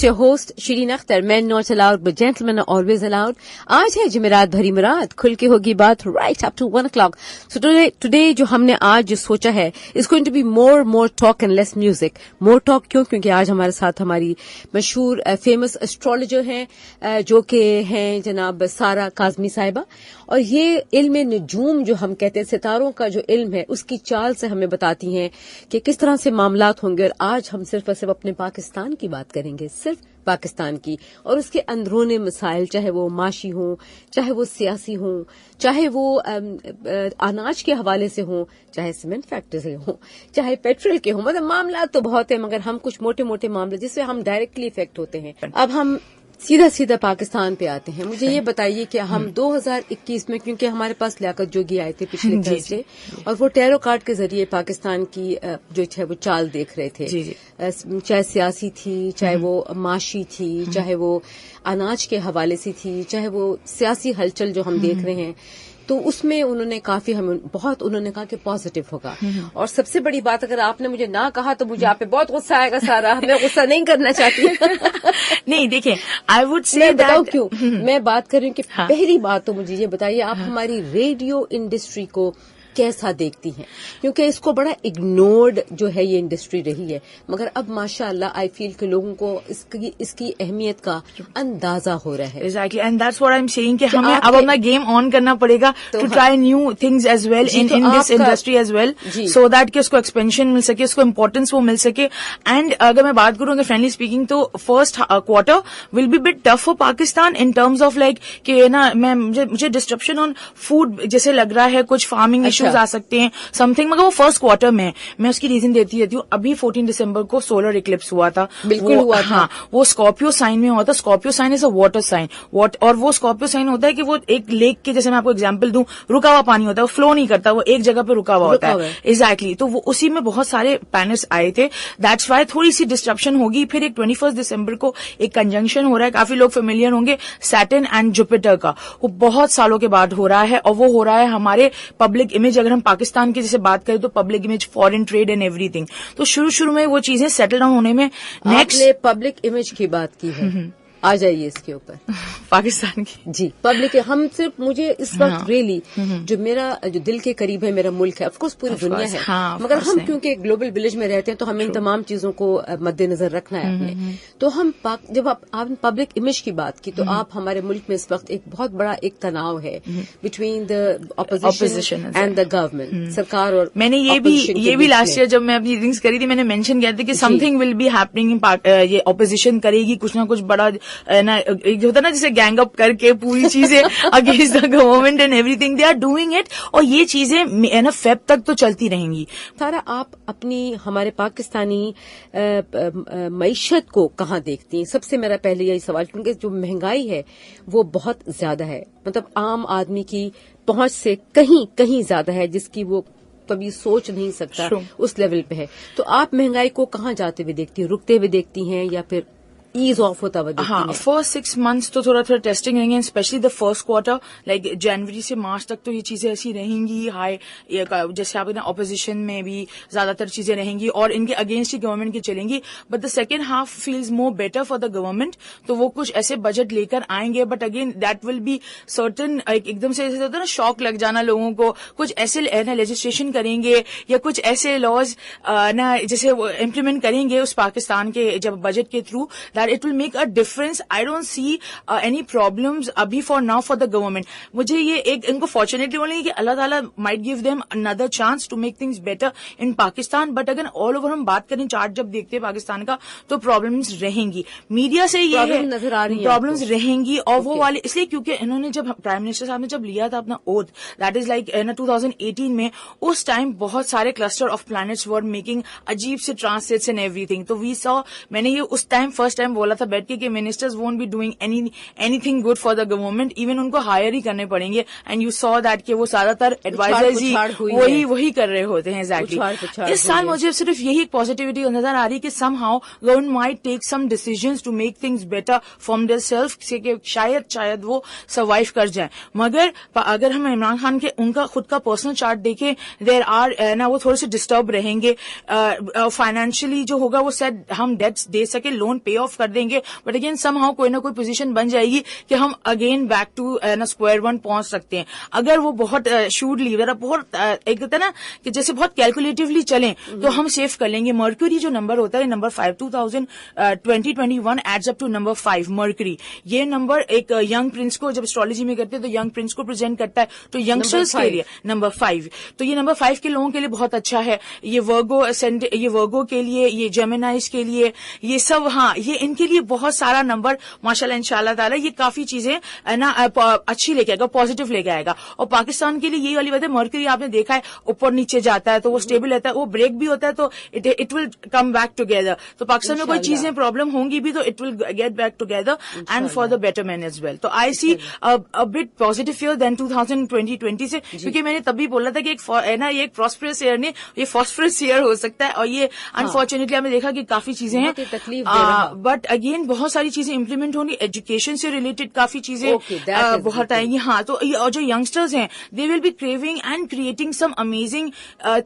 your host Shireen Akhtar. Men not allowed but gentlemen are always allowed. آج ہے جمعرات بھری مراد, کھل کے ہوگی بات right up to 1 o'clock. So today جو ہم نے آج جو سوچا ہے is going to be more talk and less music. More talk کیوں؟ کیونکہ آج ہمارے ساتھ ہماری مشہور فیمس اسٹرالوجر ہیں جو کہ ہیں جناب سارہ کاظمی صاحبہ, اور یہ علم نجوم جو ہم کہتے ہیں, ستاروں کا جو علم ہے, اس کی چال سے ہمیں بتاتی ہیں کہ کس طرح سے معاملات ہوں گے. اور آج ہم صرف اور صرف اپنے پاکستان کی بات کریں گے, صرف پاکستان کی, اور اس کے اندرون مسائل, چاہے وہ معاشی ہوں, چاہے وہ سیاسی ہوں, چاہے وہ اناج کے حوالے سے ہوں, چاہے سیمنٹ فیکٹری سے ہوں, چاہے پیٹرول کے ہوں. مطلب معاملات تو بہت ہیں, مگر ہم کچھ موٹے معاملے جس سے ہم ڈائریکٹلی افیکٹ ہوتے ہیں. اب ہم سیدھا پاکستان پہ آتے ہیں. مجھے یہ بتائیے کہ ہم 2021 میں, کیونکہ ہمارے پاس لیاقت جوگی آئے تھے پچھلے تھرسڈے, اور وہ ٹیرو کارڈ کے ذریعے پاکستان کی جو ہے وہ چال دیکھ رہے تھے, چاہے سیاسی تھی, چاہے وہ معاشی تھی, چاہے وہ اناج کے حوالے سے تھی, چاہے وہ سیاسی ہلچل جو ہم دیکھ رہے ہیں. تو اس میں انہوں نے کافی ہمیں بہت انہوں نے کہا کہ پازیٹو ہوگا. اور سب سے بڑی بات, اگر آپ نے مجھے نہ کہا تو مجھے آپ پہ بہت غصہ آئے گا. سارا میں غصہ نہیں کرنا چاہتی. نہیں دیکھیں, آئی وڈ سے بتاؤ کیوں میں بات کر رہی ہوں. کہ پہلی بات تو مجھے یہ بتائیے, آپ ہماری ریڈیو انڈسٹری کو کیسا دیکھتی ہیں؟ کیونکہ اس کو بڑا اگنورڈ جو ہے یہ انڈسٹری رہی ہے, مگر اب ماشاء اللہ آئی فیل کہ لوگوں کو اس کی اہمیت کا اندازہ ہو رہا ہے. Exactly, and that's what I am seeing کہ ہمیں اب اپنا گیم آن کرنا پڑے گا to try new things as well in this industry as well, so that کہ اس کو ایکسپینشن مل سکے, اس کو امپورٹینس وہ مل سکے. اینڈ اگر میں بات کروں اگر فرینڈلی اسپیکنگ, تو first quarter will be bit tough for Pakistan in terms of like کہ نا مجھے ڈسٹرپشن آن فوڈ جیسے لگ رہا ہے, کچھ فارمنگ ایشوز آ سکتے ہیں سم تھنگ, مگر وہ فرسٹ کوارٹر میں اس کی ریزن دیتی رہتی ہوں. ابھی 14 دسمبر کو سولر اکلپس ہوا تھا, بالکل ہوا تھا. ہاں, وہ اسکارپیو سائن میں ہوا تھا. Scorpio sign is a water sign, اور وہ اسکارپیو سائن ہوتا ہے کہ وہ ایک لیک کے, جیسے میں آپ کو ایگزامپل دوں, رکا ہوا پانی ہوتا ہے, وہ فلو نہیں کرتا, وہ ایک جگہ پہ رکا ہوا ہوتا ہے. ایگزیکٹلی, تو وہ اسی میں بہت سارے پلانٹس آئے تھے. دیٹس وائی تھوڑی سی ڈسٹرپشن ہوگی. پھر ایک 21 دسمبر کو ایک کنجنکشن ہو رہا ہے, کافی لوگ فیملیئر ہوں گے, سیٹرن اینڈ جوپیٹر کا. وہ بہت سالوں کے بعد ہو رہا ہے, اور وہ ہو رہا ہے ہمارے پبلک امیج, اگر ہم پاکستان کی جیسے بات کریں تو public image, foreign trade and everything. تو شروع میں وہ چیزیں سیٹل ڈاؤن ہونے میں. نیکسٹ نے پبلک امیج کی بات کی ہے, آ جائیے اس کے اوپر. پاکستان کی جی پبلک, ہم صرف مجھے اس وقت ریلی جو میرا جو دل کے قریب ہے میرا ملک ہے, آف کورس پوری دنیا ہے, مگر ہم کیونکہ گلوبل ولیج میں رہتے ہیں تو ہمیں ان تمام چیزوں کو مد نظر رکھنا ہے اپنے. تو ہم جب آپ نے پبلک امیج کی بات کی, تو آپ ہمارے ملک میں اس وقت ایک بہت بڑا ایک تناؤ ہے between the opposition and the government, سرکار اور. میں نے یہ بھی لاسٹ ایئر جب میں اپنی ریڈنگز کری تھی, میں نے مینشن کیا تھا کہ something will be happening, یہ اپوزیشن کرے گی کچھ نہ کچھ بڑا نا, ہوتا نا جسے گینگ اپ کر کے پوری چیزیں against the government and everything, they are doing it, اور یہ چیزیں نا فیب تک تو چلتی رہیں گی. سارا, آپ اپنی ہمارے پاکستانی معیشت کو کہاں دیکھتی ہیں؟ سب سے میرا پہلے یہی سوال, کیونکہ جو مہنگائی ہے وہ بہت زیادہ ہے, مطلب عام آدمی کی پہنچ سے کہیں زیادہ ہے, جس کی وہ کبھی سوچ نہیں سکتا اس لیول پہ ہے. تو آپ مہنگائی کو کہاں جاتے ہوئے دیکھتی ہیں؟ رکتے ہوئے دیکھتی ہیں یا پھر ایز آف ہوتا ہوا دیکھتی ہیں؟ ہاں, فرسٹ 6 months تو تھوڑا ٹیسٹنگ رہیں گے, especially the first quarter, like جنوری سے مارچ تک تو یہ چیزیں ایسی رہیں گی ہائی, جیسے آپ اپوزیشن میں بھی زیادہ تر چیزیں رہیں گی اور ان کے اگینسٹ ہی گورنمنٹ کی چلیں گی. But the second half feels more better for the government, تو وہ کچھ ایسے بجٹ لے کر آئیں گے. But again that will be certain, ایک دم سے ہوتا ہے نا شوق لگ جانا لوگوں کو, کچھ ایسے لیجسلیشن کریں گے یا کچھ ایسے لاز نا جیسے امپلیمنٹ کریں گے اس پاکستان کے جب بجٹ کے through, it will make a difference. I don't see any problems abhi for now for the government. مجھے یہ ایک ان کو فارچونیٹلی بولیں گے کہ اللہ تعالیٰ might give them another chance to make things better in Pakistan. But اگر all over ہم بات کریں, چارٹ جب دیکھتے ہیں پاکستان کا, تو پرابلمس رہیں گی. میڈیا سے یہ ہے پرابلمس رہیں گی, اور وہ والے اس لیے کیونکہ انہوں نے جب پرائم منسٹر صاحب نے جب لیا تھا اپنا اوتھ, دیٹ از لائک 2018 میں, اس ٹائم بہت سارے cluster of plants were making عجیب سے ٹرانسلیٹس اینڈ ایوری تھنگ. تو وی سو, میں نے یہ اس ٹائم فرسٹ ٹائم بولا تھا بیٹھ کے کہ ministers won't be doing anything good for the government, even ان کو ہائر ہی کرنے پڑیں گے. اینڈ یو سو دیٹ کہ وہ زیادہ تر ایڈوائزرز ہی وہی کر رہے ہوتے ہیں. ایگزیکٹلی, اس سال مجھے صرف یہی ایک پازیٹیوٹی نظر آ رہی کہ somehow government might take some decisions to make things better from their self, کہ شاید وہ سروائیو کر جائیں. مگر اگر ہم عمران خان کے ان کا خود کا پرسنل چارٹ دیکھیں, دیر آر نا وہ تھوڑے سے ڈسٹرب رہیں گے فائنینشلی. جو ہوگا وہ سیٹ ہم ڈیٹس دے سکے, لون پے آف کر دیں گے, بٹ اگین سم ہاؤ کوئی نہ کوئی پوزیشن بن جائے گی کہ ہم again back two square one پہنچ سکتے ہیں. اگر وہ بہت شوڈلی بہت ایک ہوتا ہے نا کہ جیسے بہت کیلکولیٹولی چلیں تو ہم سیو کر لیں گے. مرکوری جو نمبر ہوتا ہے number 5 2021 adds up to number 5 Mercury. یہ نمبر ایک ینگ پرنس کو جب اسٹرالوجی میں کرتے ہیں تو ینگ پرنس کو پرزینٹ کرتا ہے, تو ینگسٹرز کے لیے نمبر 5, تو یہ نمبر 5 کے لوگوں کے لیے بہت اچھا ہے. یہ ورگو کے لیے, یہ جیمنائز کے لیے, یہ سب ہاں یہ ان کے لیے بہت سارا نمبر ماشاءاللہ انشاءاللہ تعالی یہ کافی چیزیں نا اچھی لے کے آئے گا, پازیٹو لے کے آئے گا. اور پاکستان کے لیے یہی والی بات ہے, مرکری آپ نے دیکھا ہے اوپر نیچے جاتا ہے تو وہ اسٹیبل رہتا ہے, وہ بریک بھی ہوتا ہے تو it will come back together. تو پاکستان میں کوئی چیزیں پرابلم ہوں گی بھی تو it will get back together and for the better man as well. تو I see but positive fair than 2020 سے, کیونکہ میں نے تبھی بولا تھا کہ یہ ایک پراسپرس ایئر نہیں, یہ فاسفرس ایئر ہو سکتا ہے. اور یہ انفارچونیٹلی ہم نے دیکھا کہ کافی چیزیں ہیں, بٹ اگین بہت ساری چیزیں امپلیمنٹ ہوں گی. ایجوکیشن سے ریلیٹڈ کافی چیزیں بہت آئیں گی. ہاں تو جو ینگسٹرز ہیں they will be carving and creating some amazing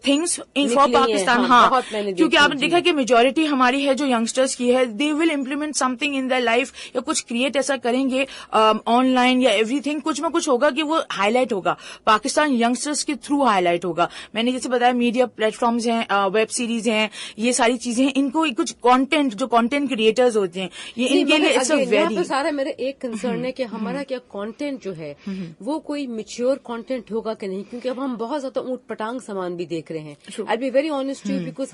things for Pakistan. ہاں کیونکہ آپ نے دیکھا کہ میجورٹی ہماری ہے جو ینگسٹرز کی ہے, they will implement something in their life, یا کچھ کریٹ ایسا کریں گے آن لائن یا ایوری تھنگ, کچھ نہ کچھ ہوگا کہ وہ ہائی لائٹ ہوگا, پاکستان ینگسٹرز کے تھرو ہائی لائٹ ہوگا. میں نے جیسے بتایا میڈیا پلیٹ فارمز ہیں, ویب سیریز ہیں, یہ ساری چیزیں ہیں, ان کو کچھ کانٹینٹ جو کانٹینٹ کریٹرز ہوتے ہیں یہ ان کے لیے اٹس اے ویری سارا میرا ایک کنسرن ہے کہ ہمارا کیا کانٹینٹ جو ہے وہ کوئی میچیور کانٹینٹ ہوگا کہ نہیں, کیونکہ اب ہم بہت زیادہ اونٹ پٹانگ سامان بھی دیکھ رہے ہیں. I be very honest you, because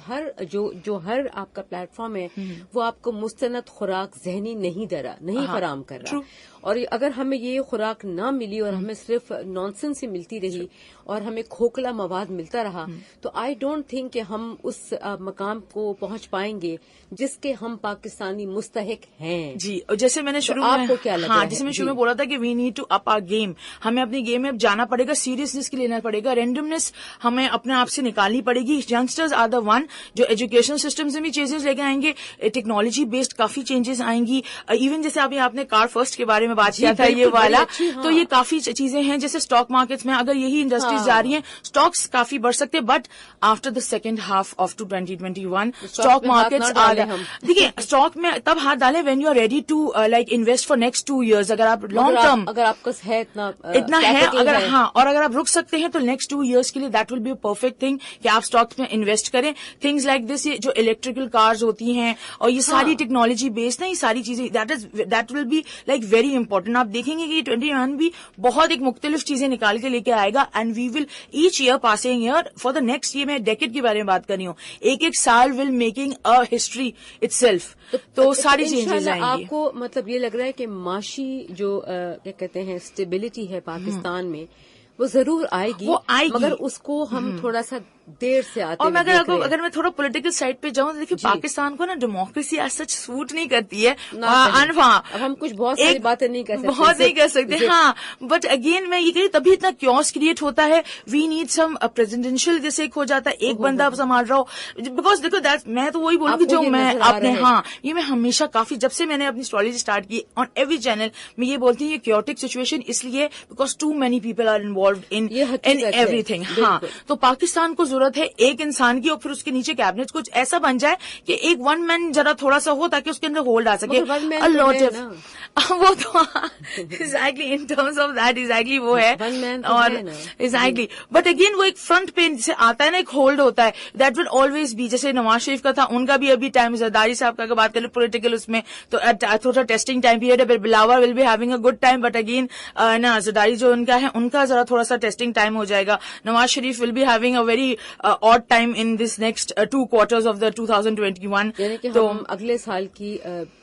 ہر آپ کا پلیٹ فارم ہے وہ آپ کو مستند خوراک ذہنی نہیں فراہم کر رہا. اور اگر ہمیں یہ خوراک نہ ملی اور ہمیں صرف نانسنس ہی ملتی رہی اور ہمیں کھوکھلا مواد ملتا رہا تو آئی ڈونٹ تھنک کہ ہم اس مقام کو پہنچ پائیں گے جس کے ہم پاکستانی مستحق ہیں. جی, اور جیسے میں نے شروع میں آپ کو کیا لگا, ہاں جیسے میں شروع میں بولا تھا کہ we need to up our game, ہمیں اپنی گیم میں اب جانا پڑے گا, سیریسنس کے لینا پڑے گا, رینڈمنس ہمیں اپنے آپ سے نکالنی پڑے گی. ینگسٹرز آر دا ون جو ایجوکیشن سسٹم سے بھی چینجز لے کے آئیں گے, ٹیکنالوجی بیسڈ کافی چینجز آئیں گی. ایون جیسے ابھی آپ نے کار فرسٹ کے بارے میں بات کیا تھا یہ والا, تو یہ کافی چیزیں ہیں. جیسے اسٹاک مارکیٹس میں اگر یہی انڈسٹریز جا رہی ہیں اسٹاکس کافی بڑھ سکتے, but after the second half of 2021 stock markets دیکھیے اسٹاک میں تب ہاتھ ڈالیں when you are ready to like invest for next 2 years. اگر آپ لانگ ٹرم اگر آپ کا ہے اتنا ہے, اگر ہاں اور اگر آپ رک سکتے ہیں تو نیکسٹ 2 years کے لیے that will be a perfect thing کہ آپ اسٹاکس میں انویسٹ کریں. تھنگز لائک دس, جو الیکٹریکل کارز ہوتی ہیں اور یہ ساری ٹیکنالوجی بیسڈ ہیں, یہ ساری چیزیں that will be like very important. آپ دیکھیں گے کہ 21 بھی بہت ایک مختلف چیزیں نکال کے لے کے آئے گا, and we will each year passing year for the next year. میں ڈیکیڈ کے بارے میں بات کر رہی ہوں, ایک سال will making a history itself. تو ساری چینجز آئیں گی. آپ کو مطلب یہ لگ رہا ہے کہ معاشی جو کیا کہتے ہیں اسٹیبلٹی ہے پاکستان میں وہ ضرور آئے گی, مگر اس کو ہم تھوڑا سا دیر سے آتے. اور اگر میں تھوڑا پولیٹیکل سائڈ پہ جاؤں تو دیکھیے پاکستان کو نا ڈیموکریسی ایز سچ سوٹ نہیں کرتی ہے. ہم کچھ بہت ساری باتیں نہیں کر سکتے. ہاں بٹ اگین میں یہ کہہ رہی تبھی اتنا کیوس کریٹ ہوتا ہے. وی نیڈ سم پریزیڈینشیل جیسے ایک ہو جاتا ہے, ایک بندہ سنبھال رہا ہو, بیکاز دیکھو میں تو وہی بولوں گی جو میں اپنے یہ میں ہمیشہ کافی جب سے میں نے اپنی اسٹرالوجی اسٹارٹ کی آن ایوری چینل میں یہ بولتی ہوں یہ کیوٹک سچویشن اس لیے because too many people are involved in everything. ہاں تو پاکستان کو ضرورت ہے ایک انسان کی, اور پھر اس کے نیچے کیبنٹ کچھ ایسا بن جائے کہ ایک ون مین ذرا تھوڑا سا ہو تاکہ اس کے اندر ہولڈ آ سکے. وہ تو exactly in terms of that exactly وہ ہے, اور ایگزیکٹلی بٹ اگین وہ ایک فرنٹ پہ جسے آتا ہے نا, ایک ہولڈ ہوتا ہے, دیٹ ول آلویز بی. جیسے نواز شریف کا تھا, ان کا بھی ابھی ٹائم, زرداری صاحب کا بات کریں پولیٹیکل اس میں تو تھوڑا ٹیسٹنگ ٹائم پیریڈ ہے. Bilawal will be having a good time, but again نا زرداری جو ان کا ہے ان کا ذرا تھوڑا سا ٹیسٹنگ ٹائم ہو جائے گا. Nawaz Sharif will be having a very odd time in this next 2 quarters of the 2021. یعنی کہ ہم اگلے سال کی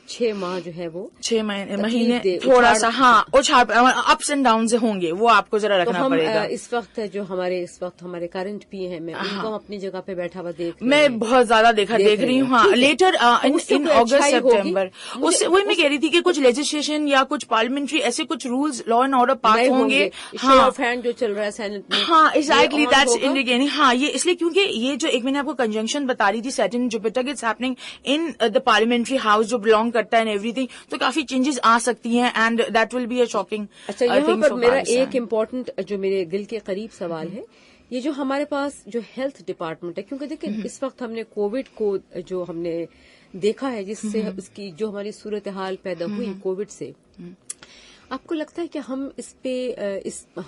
6 ماہ جو ہے وہ 6 مہینے تھوڑا سا اپس اینڈ ڈاؤن سے ہوں گے, وہ آپ کو ذرا رکھنا پڑے گا. اس وقت جو ہمارے کرنٹ پی ہیں, میں ان کو اپنی جگہ پہ بیٹھا ہوا میں بہت زیادہ دیکھ رہی ہوں. ہاں لیٹر ان اگست سپٹمبر وہی میں کہہ رہی تھی کہ کچھ لیجسلیشن یا کچھ پارلیمنٹری ایسے کچھ رولز لا اینڈ آرڈر پاس ہوں گے. جو چل رہا ہے سینٹ میں, ہاں ایگزیکٹلی دیٹس انڈیکیٹنگ. ہاں یہ اس لیے کیونکہ یہ جو ایک میں نے آپ کو کنجنکشن بتا رہی تھی Saturn Jupiter it's happening in the parliamentary house جو بلانگ کرتا ہے ایوری تھنگ, تو کافی چینجز آ سکتی ہیں and that will be a shocking. اچھا یہاں پر میرا ایک امپورٹنٹ جو میرے دل کے قریب سوال ہے یہ جو ہمارے پاس جو ہیلتھ ڈپارٹمنٹ ہے، کیونکہ دیکھیں اس وقت ہم نے کووڈ کو جو ہم نے دیکھا ہے، جس سے اس کی جو ہماری صورتحال پیدا ہوئی کووڈ سے، آپ کو لگتا ہے کہ ہم اس پہ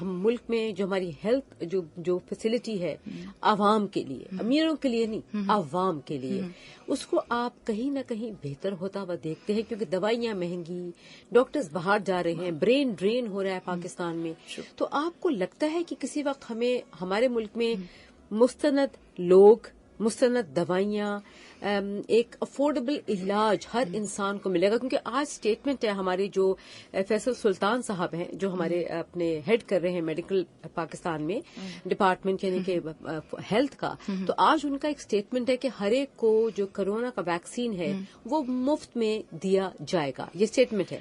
ہم ملک میں جو ہماری ہیلتھ جو فیسلٹی ہے عوام کے لیے، امیروں کے لیے نہیں، عوام کے لیے، اس کو آپ کہیں نہ کہیں بہتر ہوتا ہوا دیکھتے ہیں؟ کیونکہ دوائیاں مہنگی، ڈاکٹرز باہر جا رہے ہیں، برین ڈرین ہو رہا ہے پاکستان میں، تو آپ کو لگتا ہے کہ کسی وقت ہمیں ہمارے ملک میں مستند لوگ، مستند دوائیاں، ایک افورڈیبل علاج ہر انسان کو ملے گا؟ کیونکہ آج سٹیٹمنٹ ہے ہمارے جو فیصل سلطان صاحب ہیں، جو ہمارے اپنے ہیڈ کر رہے ہیں میڈیکل پاکستان میں ڈپارٹمنٹ یعنی کہ ہیلتھ کا، تو آج ان کا ایک سٹیٹمنٹ ہے کہ ہر ایک کو جو کرونا کا ویکسین ہے وہ مفت میں دیا جائے گا، یہ سٹیٹمنٹ ہے۔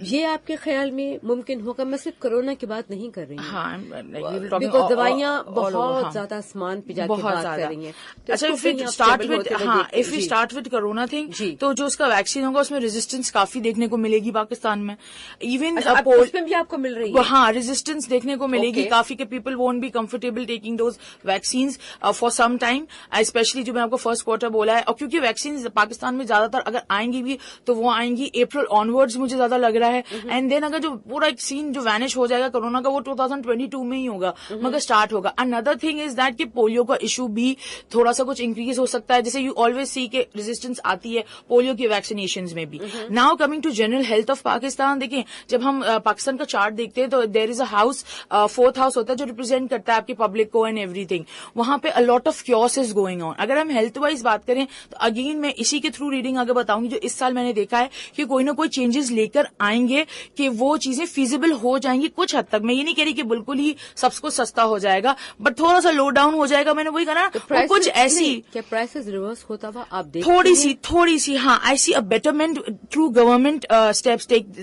یہ آپ کے خیال میں ممکن ہوگا؟ میں صرف کرونا کی بات نہیں کر رہی ہوں، بیکاز دوائیاں بہت زیادہ آسمان پہ جا کے بات کر رہی ہیں۔ اچھا، if we start with corona thing, تو جو اس کا ویکسین ہوگا اس میں ریزسٹنس کافی دیکھنے کو ملے گی پاکستان میں، ایون اس میں بھی آپ کو مل رہی ہے؟ ہاں، ریزسٹنس دیکھنے کو ملے گی کافی، کہ people won't be comfortable taking those vaccines for some time, especially جو میں آپ کو فرسٹ کوارٹر بولا ہے، اور کیونکہ ویکسین پاکستان میں زیادہ تر اگر آئیں گی بھی تو وہ آئیں گی اپریل آنورڈز، مجھے زیادہ لگ رہا ہے، اینڈ دین اگر جو پورا ایک سین جو وینش ہو جائے گا کرونا کا وہ 2022 میں ہی ہوگا، مگر اسٹارٹ ہوگا۔ اندر تھنگ از دیٹ کہ پولیو کا ایشو بھی تھوڑا سا کچھ انکریز ہو سکتا ہے، جیسے یو آلویز سی کہ ریزسٹنس آتی ہے پولیو کی ویکسینیشنز میں بھی۔ Now coming to general health of Pakistan, دیکھیں جب ہم پاکستان کا چارٹ دیکھتے ہیں تو there is a house, fourth house ہوتا ہے جو ریپرزینٹ کرتا ہے آپ کی پبلک کو اینڈ ایوری تھنگ، وہاں پہ a lot of chaos is going on۔ اگر ہم ہیلتھ وائز بات کریں تو اگین میں اسی کے تھرو ریڈنگ اگر بتاؤں گی جو اس سال میں نے دیکھا ہے کہ کوئی نہ کوئی چینجز لے کر آئیں گے کہ وہ چیزیں فیزیبل ہو جائیں گی کچھ حد تک۔ میں یہ نہیں کہہ رہی کہ بالکل ہی سب کو سستا ہو جائے گا، بٹ تھوڑا سا لو ڈاؤن ہو جائے گا۔ میں نے وہی کہا نا، کچھ ایسی کیا پرائسز ریورس ہوتا ہوا آپ دیکھ تھوڑی سی ہاں ایسی بیٹرمنٹ تھرو گورنمنٹ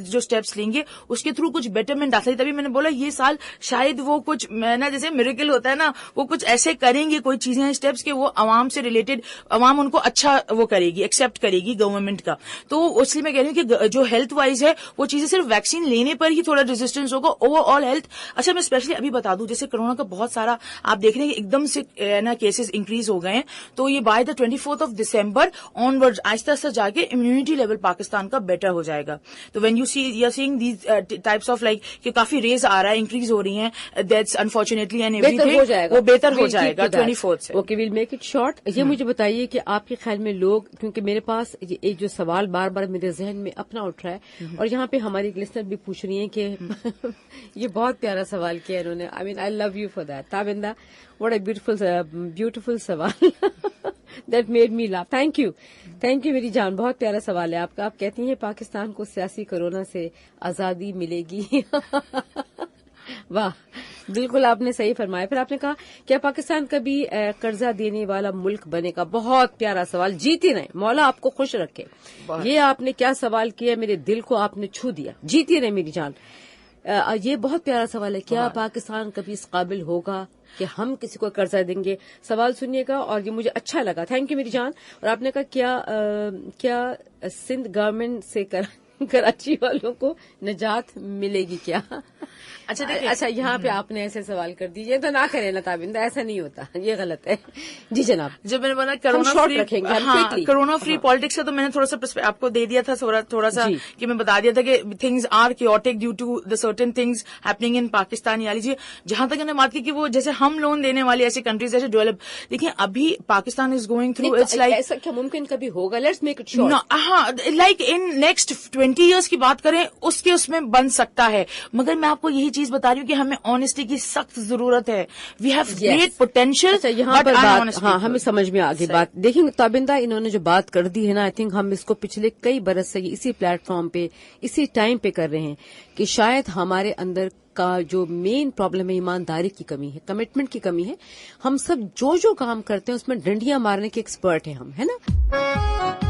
جو اسٹیپس لیں گے اس کے تھرو کچھ بیٹرمنٹ آ سکتی۔ تبھی میں نے بولا یہ سال شاید وہ کچھ نا جیسے میریکل ہوتا ہے نا، وہ کچھ ایسے کریں گے کوئی چیزیں اسٹیپس کہ وہ عوام سے ریلیٹڈ، عوام ان کو اچھا وہ کرے گی، ایکسپٹ کرے گی گورنمنٹ کا۔ تو اس لیے میں کہہ رہی ہوں کہ جو ہیلتھ وائز ہے وہ چیزیں صرف ویکسین لینے پر ہی تھوڑا ریزسٹنس ہوگا، اوور آل ہیلتھ۔ اچھا میں اسپیشلی ابھی بتا دوں، جیسے کرونا کا بہت سارا آپ دیکھ رہے ہیں ایک دم سے نا کیسز انکریز ہو گئے ہیں، تو یہ by the 24 December on word آہستہ آہستہ جا کے امیونٹی لیول پاکستان کا بیٹر ہو جائے گا۔ تو when you are seeing these types of like کہ کافی ریز آ رہا ہے، انکریز ہو رہی ہیں، that's unfortunately and everything, وہ بہتر ہو جائے گا 24 سے۔ Okay, well make it short. یہ مجھے بتائیے کہ آپ کے خیال میں لوگ، کیونکہ میرے پاس ایک جو سوال بار بار میرے ذہن میں اپنا اٹھ رہا ہے، اور یہاں پہ ہماری لسنر بھی پوچھ رہی ہیں کہ یہ بہت پیارا سوال کیا انہوں نے، I mean I love you for that Tabinda, what a beautiful سوال that made me laugh. Thank you میری جان، بہت پیارا سوال ہے آپ کا۔ آپ کہتی ہیں پاکستان کو سیاسی کورونا سے آزادی ملے گی۔ واہ، بالکل آپ نے صحیح فرمایا۔ پھر آپ نے کہا کیا پاکستان کبھی قرضہ دینے والا ملک بنے گا؟ بہت پیارا سوال، جیتی رہیں، مولا آپ کو خوش رکھے۔ یہ آپ نے کیا سوال کیا، میرے دل کو آپ نے چھو دیا۔ جیتی رہیں میری جان، یہ بہت پیارا سوال ہے۔ کیا پاکستان کبھی اس قابل ہوگا کہ ہم کسی کو قرضہ دیں گے؟ سوال سنیے گا، اور یہ مجھے اچھا لگا، تھینک یو میری جان۔ اور آپ نے کہا کیا سندھ گورنمنٹ سے کراچی والوں کو نجات ملے گی کیا؟ اچھا یہاں پہ آپ نے ایسے سوال کر دیجیے تو نہ کریں نا تابندہ، ایسا نہیں ہوتا، یہ غلط ہے۔ جی جناب، جب میں نے بولا کرونا فری پالیٹکس کا، تو میں نے تھوڑا سا آپ کو دے دیا تھا تھوڑا سا کہ میں بتا دیا تھا کہ things are chaotic due to the certain things happening in Pakistan. یا لیجیے جہاں تک ہم نے بات کی کہ وہ جیسے ہم لون دینے والی ایسی کنٹریز ایسے ڈیولپ، دیکھیں ابھی Pakistan is going through its like, ایسا کیا ممکن کبھی ہوگا؟ Let's make it short. ہاں، لائک ان نیکسٹ 20 ایئرس کی بات کریں اس میں بن سکتا ہے، مگر میں آپ کو یہی چیز بتا رہی ہوں کہ ہمیں آنےسٹی کی سخت ضرورت ہے۔ We have great potential. یہاں پر بات، ہاں ہمیں سمجھ میں آگے بات دیکھیں تابندہ، انہوں نے جو بات کر دی ہے نا، آئی تھنک ہم اس کو پچھلے کئی برس سے اسی پلیٹ فارم پہ اسی ٹائم پہ کر رہے ہیں کہ شاید ہمارے اندر کا جو مین پرابلم ہے ایمانداری کی کمی ہے، کمٹمنٹ کی کمی ہے۔ ہم سب جو کام کرتے ہیں اس میں ڈنڈیاں مارنے کے ایکسپرٹ ہیں ہم، ہے نا۔